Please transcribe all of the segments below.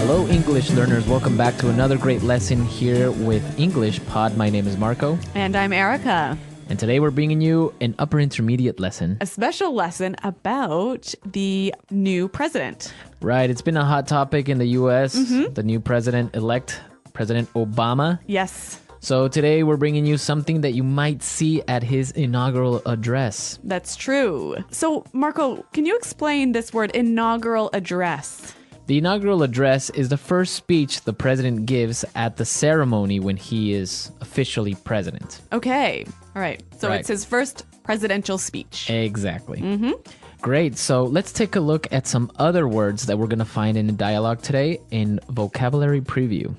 Hello, English learners. Welcome back to another great lesson here with English Pod. My name is Marco. And I'm Erica. And today we're bringing you an upper intermediate lesson. A special lesson about the new president. Right. It's been a hot topic in the U.S., the new president-elect, President Obama. Yes. So today we're bringing you something that you might see at his inaugural address. That's true. So, Marco, can you explain this word, inaugural address? The inaugural address is the first speech the president gives at the ceremony when he is officially president. Okay. All right. So Right. It's his first presidential speech. Exactly. Great. So let's take a look at some other words that we're going to find in the dialogue today in Vocabulary Preview.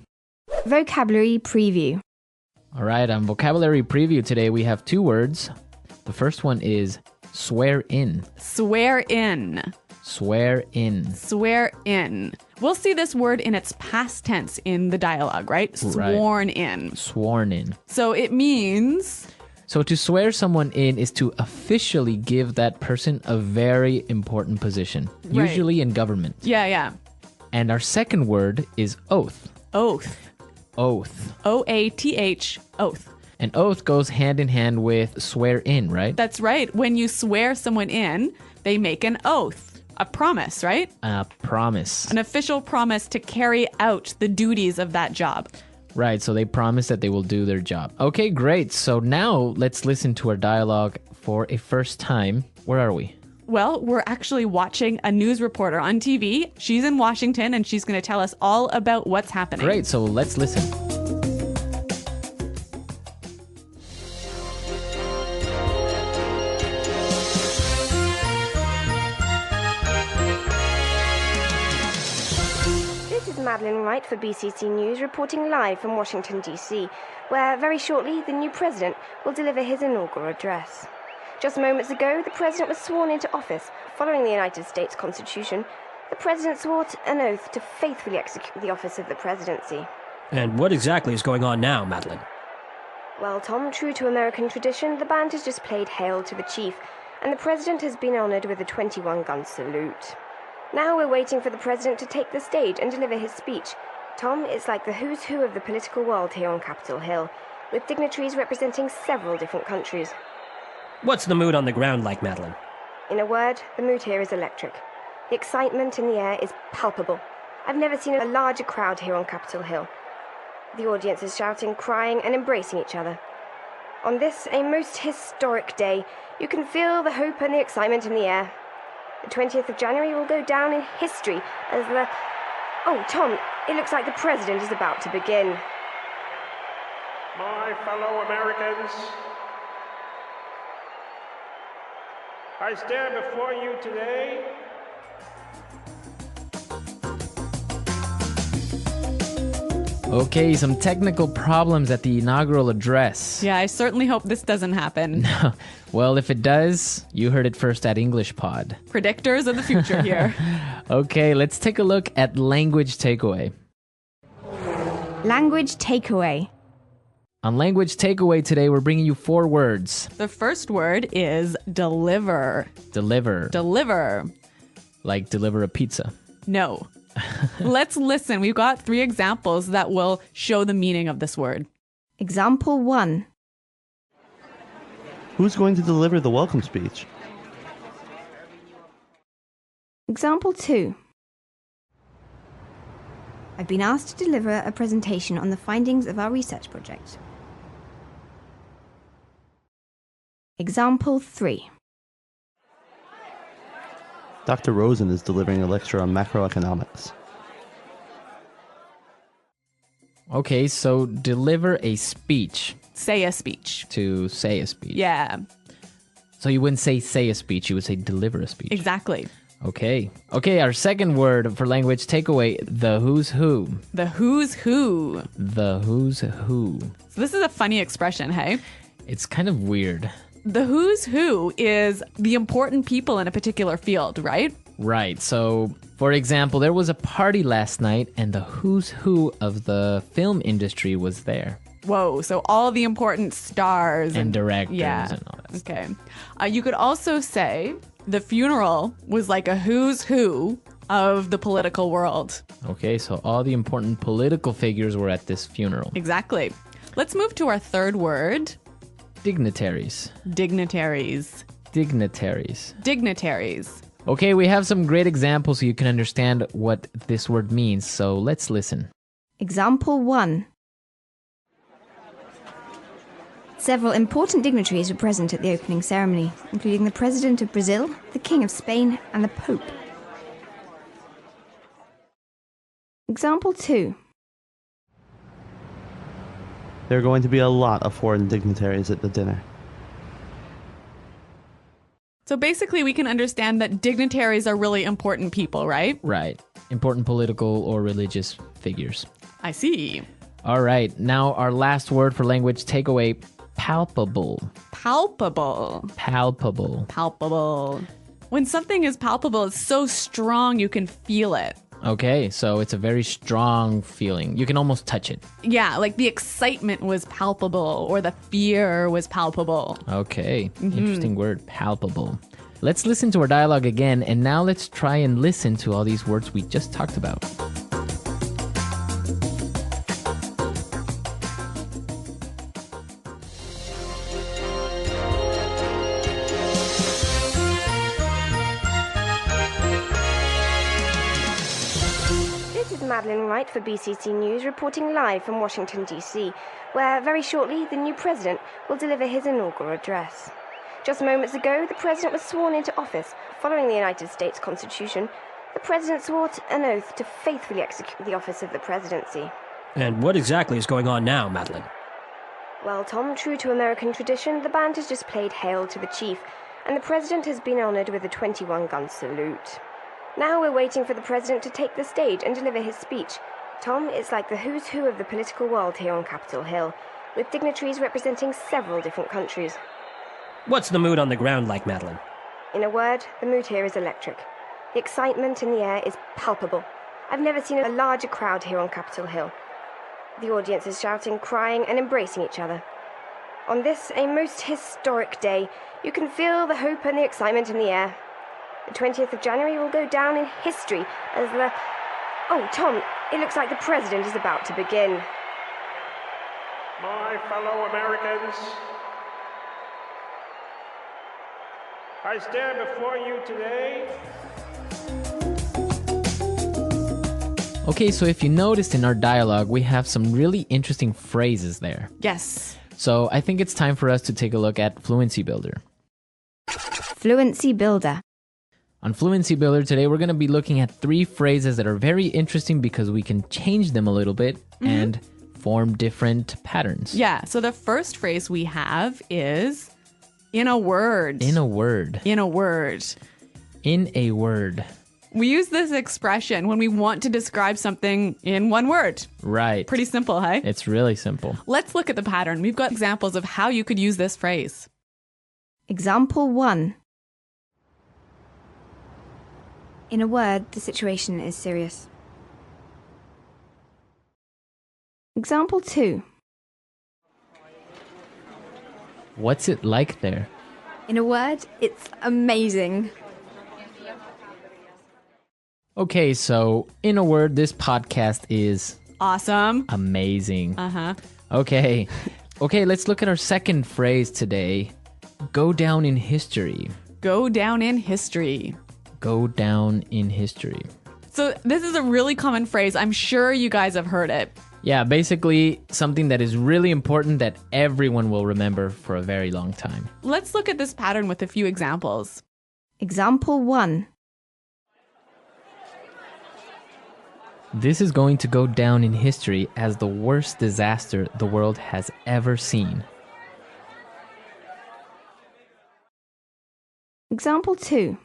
Vocabulary Preview. All right, on Vocabulary Preview today, we have two words. The first one is swear in. Swear in. Swear in. Swear in. We'll see this word in its past tense in the dialogue, right? Sworn in. Sworn in. So it means... So to swear someone in is to officially give that person a very important position, Right. usually in government. Yeah. And our second word is oath. Oath. Oath. O-A-T-H. Oath. An oath goes hand in hand with swear in, right? That's right. When you swear someone in, they make an oath, a promise, right? A promise. An official promise to carry out the duties of that job. Right, so they promise that they will do their job. Okay, great. So now let's listen to our dialogue for a first time. Where are we? Well, we're actually watching a news reporter on TV. She's in Washington, and she's going to tell us all about what's happening. Great, so let's listen. This is Madeline Wright for BCC News reporting live from Washington, D.C., where very shortly the new president will deliver his inaugural address. Just moments ago, the president was sworn into office. Following the United States Constitution, the president swore an oath to faithfully execute the office of the presidency. And what exactly is going on now, Madeline? Well, Tom, true to American tradition, the band has just played Hail to the Chief, and the president has been honored with a 21-gun salute. Now we're waiting for the president to take the stage and deliver his speech. Tom, it's like the who's who of the political world here on Capitol Hill, with dignitaries representing several different countries. What's the mood on the ground like, Madeline? In a word, the mood here is electric. The excitement in the air is palpable. I've never seen a larger crowd here on Capitol Hill. The audience is shouting, crying, and embracing each other. On this, a most historic day, you can feel the hope and the excitement in the air. The 20th of January will go down in history as the... Oh, Tom, it looks like the president is about to begin. My fellow Americans, I stand before you today Okay, some technical problems at the inaugural address. Yeah, I certainly hope this doesn't happen. Well, if it does, you heard it first at English Pod. Predictors of the future here. Okay, let's take a look at language takeaway. Language takeaway. On language takeaway today, we're bringing you four words. The first word is deliver. Deliver. Deliver. Like deliver a pizza. No. Let's listen. We've got 3 examples that will show the meaning of this word. Example 1. Who's going to deliver the welcome speech? Example 2. I've been asked to deliver a presentation on the findings of our research project. Example 3. Dr. Rosen is delivering a lecture on macroeconomics. Okay, so deliver a speech. Say a speech. To say a speech. Yeah, So you wouldn't say a speech, you would say deliver a speech. exactly. Okay. Okay, our second word for language takeaway, the who's who. The who's who. The who's who. So this is a funny expression, hey? It's kind of weird. The who's who is the important people in a particular field, right? Right. So, for example, there was a party last night and the who's who of the film industry was there. Whoa, so all the important stars And directors yeah. and all that stuff. Okay. You could also say the funeral was like a who's who of the political world. Okay, so all the important political figures were at this funeral. Exactly. Let's move to our third word. Dignitaries. Dignitaries. Dignitaries. Dignitaries. Okay, we have some great examples so you can understand what this word means. So let's listen. Example 1. Several important dignitaries were present at the opening ceremony, including the President of Brazil, the King of Spain, and the Pope. Example 2. There are going to be a lot of foreign dignitaries at the dinner. So basically, we can understand that dignitaries are really important people, right? Right. Important political or religious figures. I see. All right. Now our last word for language takeaway, palpable. Palpable. Palpable. Palpable. When something is palpable, it's so strong you can feel it. Okay, so it's a very strong feeling. You can almost touch it. Yeah, like the excitement was palpable or the fear was palpable. Okay, interesting word, palpable. Let's listen to our dialogue again, and now let's try and listen to all these words we just talked about. This is Madeline Wright for BCC News, reporting live from Washington, D.C., where very shortly the new president will deliver his inaugural address. Just moments ago, the president was sworn into office. Following the United States Constitution, the president swore an oath to faithfully execute the office of the presidency. And what exactly is going on now, Madeline? Well, Tom, true to American tradition, the band has just played Hail to the Chief, and the president has been honored with a 21-gun salute. Now we're waiting for the president to take the stage and deliver his speech. Tom, it's like the who's who of the political world here on Capitol Hill, with dignitaries representing several different countries. What's the mood on the ground like, Madeline? In a word, the mood here is electric. The excitement in the air is palpable. I've never seen a larger crowd here on Capitol Hill. The audience is shouting, crying, and embracing each other. On this, a most historic day, you can feel the hope and the excitement in the air. The 20th of January will go down in history as the... Oh, Tom, it looks like the president is about to begin. My fellow Americans, I stand before you today. Okay, so if you noticed in our dialogue, we have some really interesting phrases there. Yes. So I think it's time for us to take a look at Fluency Builder. Fluency Builder. On Fluency Builder today, we're going to be looking at 3 phrases that are very interesting because we can change them a little bit and form different patterns. Yeah, so the first phrase we have is in a word. In a word. In a word. In a word. We use this expression when we want to describe something in one word. Right. Pretty simple, hey? It's really simple. Let's look at the pattern. We've got examples of how you could use this phrase. Example 1. In a word, the situation is serious. Example 2. What's it like there? In a word, it's amazing. Okay, so in a word, this podcast is Awesome. amazing. Uh-huh. Okay. Okay, let's look at our second phrase today. Go down in history. Go down in history. Go down in history. So this is a really common phrase. I'm sure you guys have heard it. Yeah, basically something that is really important that everyone will remember for a very long time. Let's look at this pattern with a few examples. Example 1. This is going to go down in history as the worst disaster the world has ever seen. Example 2.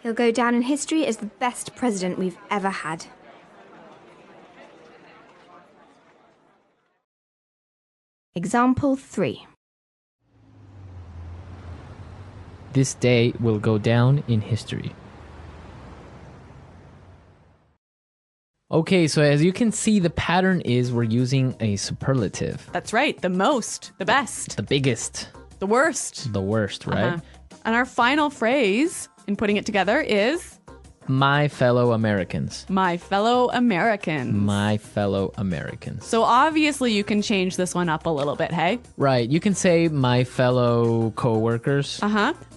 He'll go down in history as the best president we've ever had. Example 3. This day will go down in history. Okay, so as you can see, the pattern is we're using a superlative. That's right. The most, the best, The biggest. The worst. The worst, right? And our final phrase in putting it together is My fellow Americans. my fellow Americans. My fellow Americans. So obviously you can change this one up a little bit, hey? Right. You can say my fellow co-workers,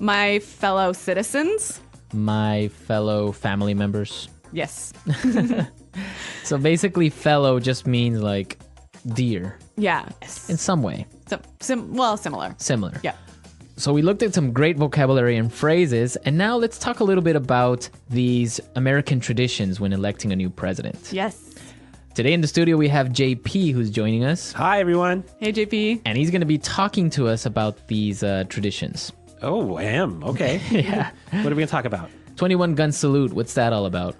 My fellow citizens. my fellow family members. Yes. So basically, fellow just means like dear Yeah. in some way. So, similar. Similar. Yeah. So we looked at some great vocabulary and phrases, and now let's talk a little bit about these American traditions when electing a new president. Yes. Today in the studio, we have JP who's joining us, Hi, everyone. Hey, JP. and he's going to be talking to us about these traditions. Oh, I am. Okay. Yeah. What are we going to talk about? 21 gun salute, what's that all about?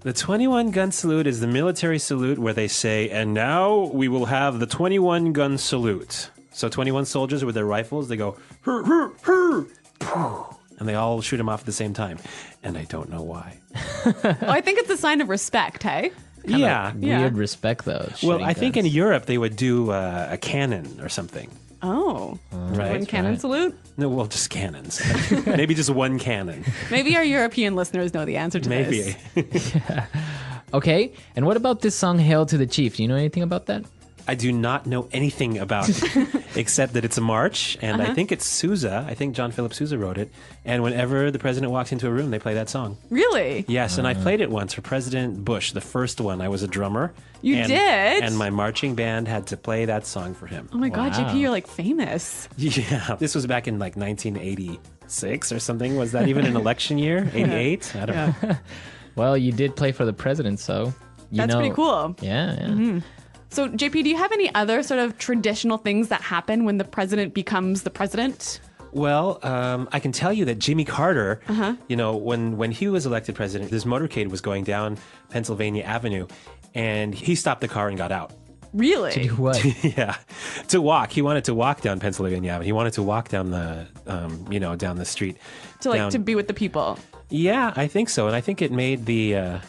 The 21 gun salute is the military salute where they say, and now we will have the 21 gun salute. So 21 soldiers with their rifles, they go, hur, hur, hur, pooh, and they all shoot them off at the same time. And I don't know why. Oh, I think it's a sign of respect, hey? Yeah. Weird respect, though. Well, shooting I think in guns. Europe they would do a cannon or something. Oh. Right. One cannon right. salute? No, well, just cannons. Maybe just one cannon. Maybe our European listeners know the answer to Maybe. this. Okay, and what about this song, Hail to the Chief? Do you know anything about that? I do not know anything about it, except that it's a march, and I think it's Sousa. I think John Philip Sousa wrote it. And whenever the president walks into a room, they play that song. Really? Yes, and I played it once for President Bush, the first one. I was a drummer. You and, did? And my marching band had to play that song for him. Oh my God, Wow. JP, you're like famous. Yeah, this was back in like 1986 or something. Was that even an election year? 88? I don't know. Well, you did play for the president, so you That's know. pretty cool. Yeah. So, JP, do you have any other sort of traditional things that happen when the president becomes the president? Well, I can tell you that Jimmy Carter, you know, when he was elected president, this motorcade was going down Pennsylvania Avenue, and he stopped the car and got out. Really? What? Yeah, to walk. He wanted to walk down Pennsylvania Avenue. He wanted to walk down the, down the street. To be with the people. Yeah, I think so, and I think it made the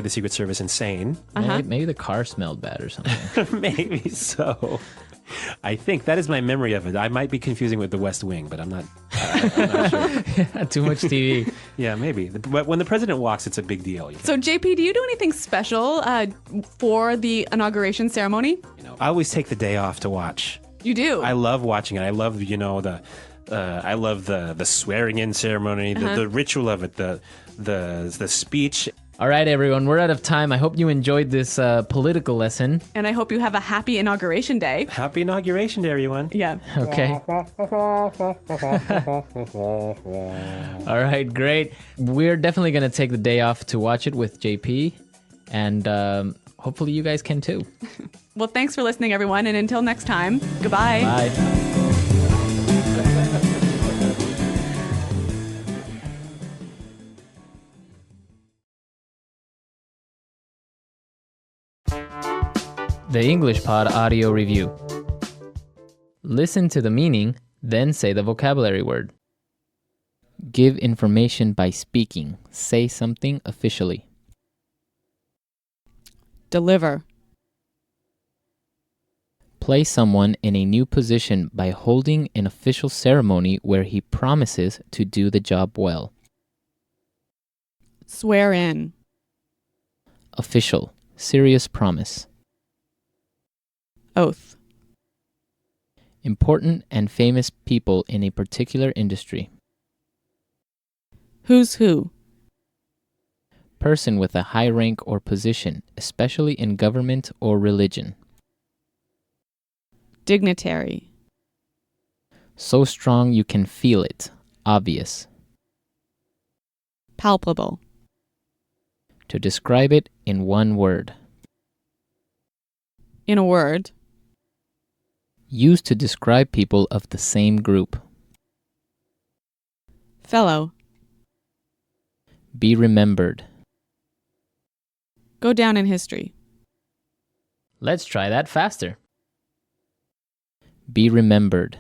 Secret Service insane. Maybe the car smelled bad or something. Maybe so. I think that is my memory of it. I might be confusing with The West Wing, but I'm not sure. Too much TV. Yeah, maybe. But when the president walks, it's a big deal. So, JP, do you do anything special for the inauguration ceremony? I always take the day off to watch. You do? I love watching it. I love, I love the swearing in ceremony, the ritual of it, the speech. All right, everyone, we're out of time. I hope you enjoyed this political lesson. And I hope you have a happy inauguration day. Happy inauguration day, everyone. Yeah. Okay. All right, great. We're definitely going to take the day off to watch it with JP. And hopefully you guys can too. Well, thanks for listening, everyone. And until next time, goodbye. Bye. The English Pod Audio Review. Listen to the meaning, then say the vocabulary word. Give information by speaking. Say something officially. Deliver. Place someone in a new position by holding an official ceremony where he promises to do the job well. Swear in. Official. Serious promise. Oath. Important and famous people in a particular industry. Who's who? Person with a high rank or position, especially in government or religion. Dignitary. So strong you can feel it. Obvious. Palpable. To describe it in one word. In a word. Used to describe people of the same group. Fellow. Be remembered. Go down in history. Let's try that faster. Be remembered.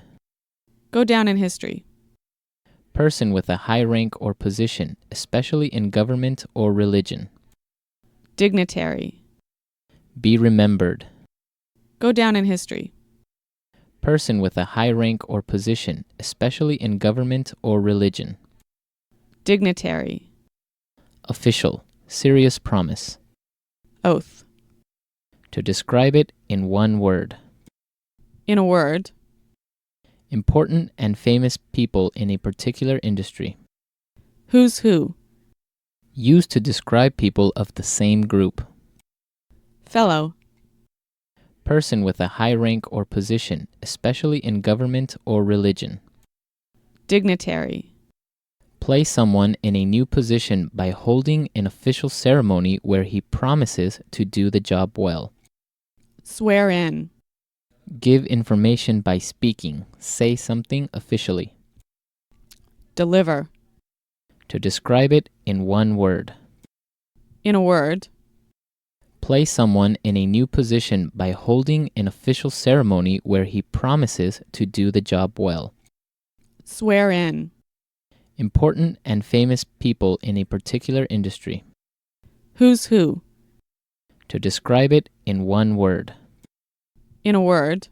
Go down in history. Person with a high rank or position, especially in government or religion. Dignitary. Be remembered. Go down in history. Person with a high rank or position, especially in government or religion. Dignitary. Official, serious promise. Oath. To describe it in one word. In a word. Important and famous people in a particular industry. Who's who. Used to describe people of the same group. Fellow. Person with a high rank or position, especially in government or religion. Dignitary. Place someone in a new position by holding an official ceremony where he promises to do the job well. Swear in. Give information by speaking. Say something officially. Deliver. To describe it in one word. In a word. Place someone in a new position by holding an official ceremony where he promises to do the job well. Swear in. Important and famous people in a particular industry. Who's who. To describe it in one word. In a word.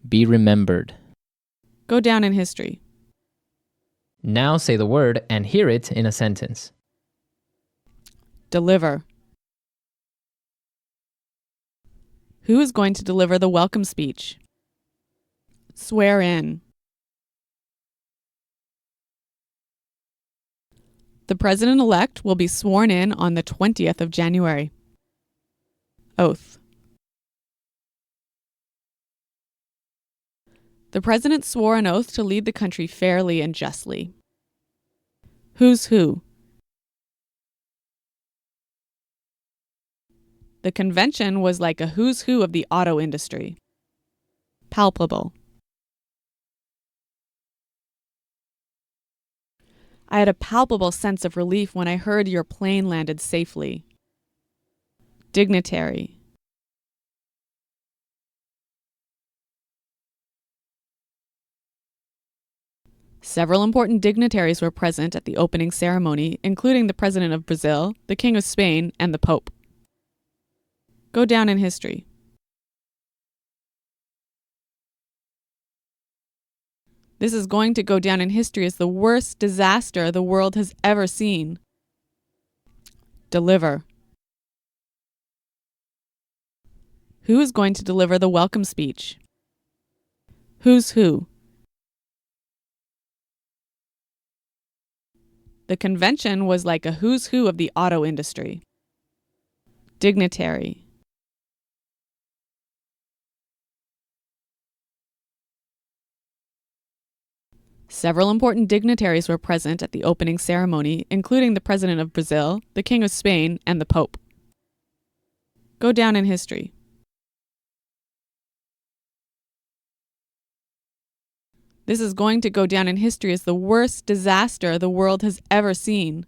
Be remembered. Go down in history. Now say the word and hear it in a sentence. Deliver. Who is going to deliver the welcome speech? Swear in. The president-elect will be sworn in on the 20th of January. Oath. The president swore an oath to lead the country fairly and justly. Who's who. The convention was like a who's who of the auto industry. Palpable. I had a palpable sense of relief when I heard your plane landed safely. Dignitary. Several important dignitaries were present at the opening ceremony, including the President of Brazil, the King of Spain, and the Pope. Go down in history. This is going to go down in history as the worst disaster the world has ever seen. Deliver. Who is going to deliver the welcome speech? Who's who. The convention was like a who's who of the auto industry. Dignitary. Several important dignitaries were present at the opening ceremony, including the President of Brazil, the King of Spain, and the Pope. Go down in history. This is going to go down in history as the worst disaster the world has ever seen.